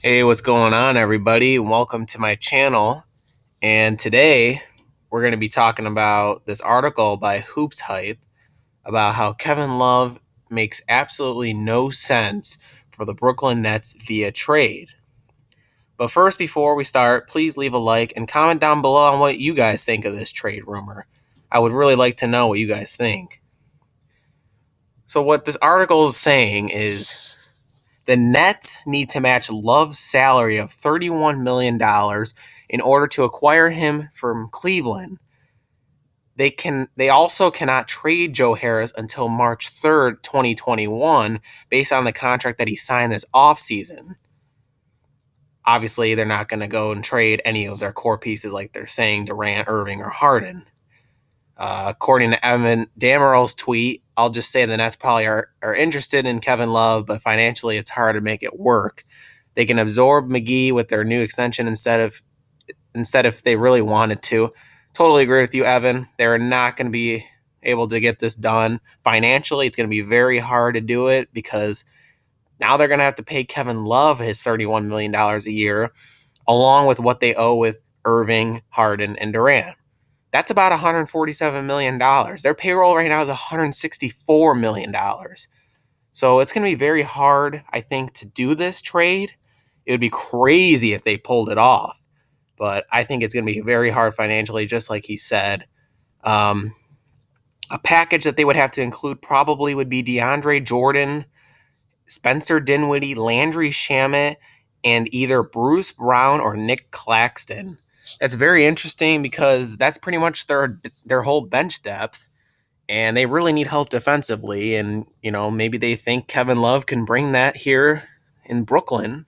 Hey, what's going on, everybody? Welcome to my channel. And today we're going to be talking about this article by Hoops Hype about how Kevin Love makes absolutely no sense for the Brooklyn Nets via trade. But first, before we start, please leave a like and comment down below on what you guys think of this trade rumor. I would really like to know what you guys think. So, what this article is saying is the Nets need to match Love's salary of $31 million in order to acquire him from Cleveland. They also cannot trade Joe Harris until March 3rd, 2021, based on the contract that he signed this offseason. Obviously, they're not going to go and trade any of their core pieces like they're saying Durant, Irving, or Harden. According to Evan Dameral's tweet, I'll just say the Nets probably are interested in Kevin Love, but financially it's hard to make it work. They can absorb Mcgee with their new extension instead if they really wanted to. Totally agree with you, Evan. They're not going to be able to get this done financially. It's going to be very hard to do it because now they're going to have to pay Kevin Love his $31 million a year, along with what they owe with Irving, Harden, and Durant. That's about $147 million. Their payroll right now is $164 million. So it's going to be very hard, I think, to do this trade. It would be crazy if they pulled it off. But I think it's going to be very hard financially, just like he said. Um, a package that they would have to include probably would be DeAndre Jordan, Spencer Dinwiddie, Landry Shamet, and either Bruce Brown or Nick Claxton. That's very interesting because that's pretty much their whole bench depth, and they really need help defensively. And maybe they think Kevin Love can bring that here in Brooklyn,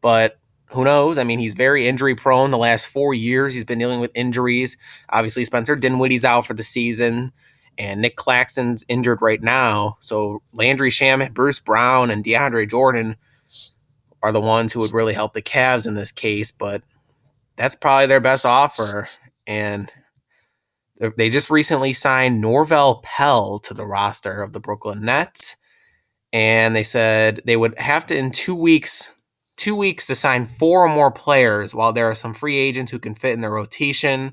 but who knows? I mean, he's very injury prone. The last 4 years, he's been dealing with injuries. Obviously, Spencer Dinwiddie's out for the season, and Nick Claxton's injured right now. So Landry Shamet, Bruce Brown, and DeAndre Jordan are the ones who would really help the Cavs in this case, but that's probably their best offer. And they just recently signed Norvel Pell to the roster of the Brooklyn Nets, and they said they would have to in 2 weeks to sign four or more players, while there are some free agents who can fit in their rotation.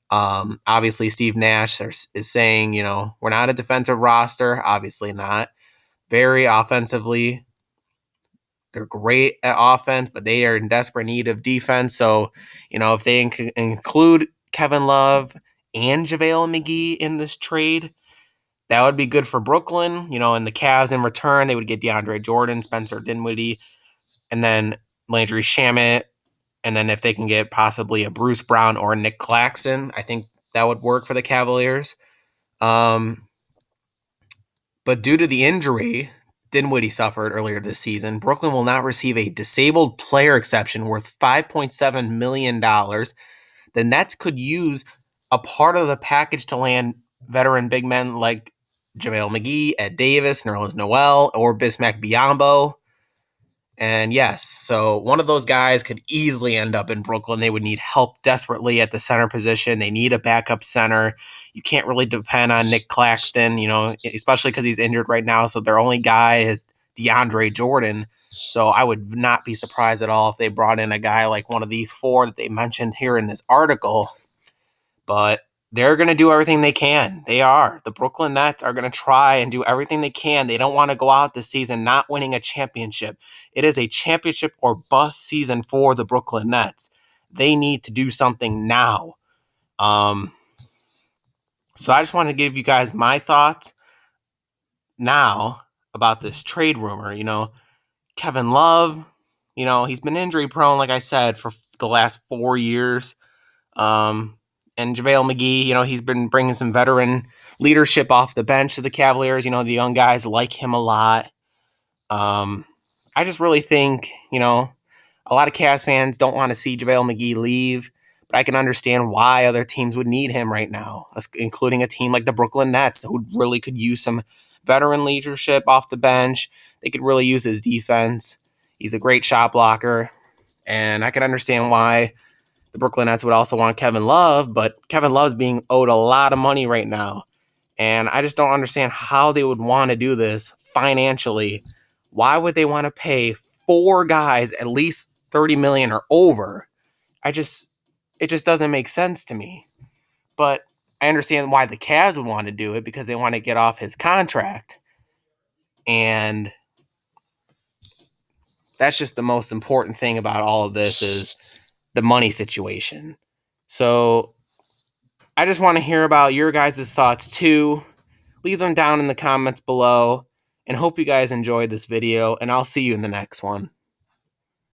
Obviously, Steve Nash is saying, we're not a defensive roster. Obviously not. Very offensively, they're great at offense, but they are in desperate need of defense. So, if they include Kevin Love and JaVale McGee in this trade, that would be good for Brooklyn. And the Cavs in return, they would get DeAndre Jordan, Spencer Dinwiddie, and then Landry Shamet. And then if they can get possibly a Bruce Brown or Nick Claxton, I think that would work for the Cavaliers. But due to the injury Dinwiddie suffered earlier this season, Brooklyn will not receive a disabled player exception worth $5.7 million. The Nets could use a part of the package to land veteran big men like JaVale McGee, Ed Davis, Nerlens Noel, or Bismack Biyombo. And yes, so one of those guys could easily end up in Brooklyn. They would need help desperately at the center position. They need a backup center. You can't really depend on Nick Claxton, especially because he's injured right now. So their only guy is DeAndre Jordan. So I would not be surprised at all if they brought in a guy like one of these four that they mentioned here in this article. But they're going to do everything they can. They are. The Brooklyn Nets are going to try and do everything they can. They don't want to go out this season not winning a championship. It is a championship or bust season for the Brooklyn Nets. They need to do something now. So I just want to give you guys my thoughts now about this trade rumor. Kevin Love, he's been injury prone, like I said, for the last 4 years. And JaVale McGee, he's been bringing some veteran leadership off the bench to the Cavaliers. The young guys like him a lot. I just really think, a lot of Cavs fans don't want to see JaVale McGee leave, but I can understand why other teams would need him right now, including a team like the Brooklyn Nets, who really could use some veteran leadership off the bench. They could really use his defense. He's a great shot blocker, and I can understand why the Brooklyn Nets would also want Kevin Love, but Kevin Love's being owed a lot of money right now. And I just don't understand how they would want to do this financially. Why would they want to pay 4 guys at least 30 million or over. It just doesn't make sense to me. But I understand why the Cavs would want to do it, because they want to get off his contract. And that's just the most important thing about all of this, is the money situation. So I just want to hear about your guys' thoughts too. Leave them down in the comments below, and hope you guys enjoyed this video, and I'll see you in the next one.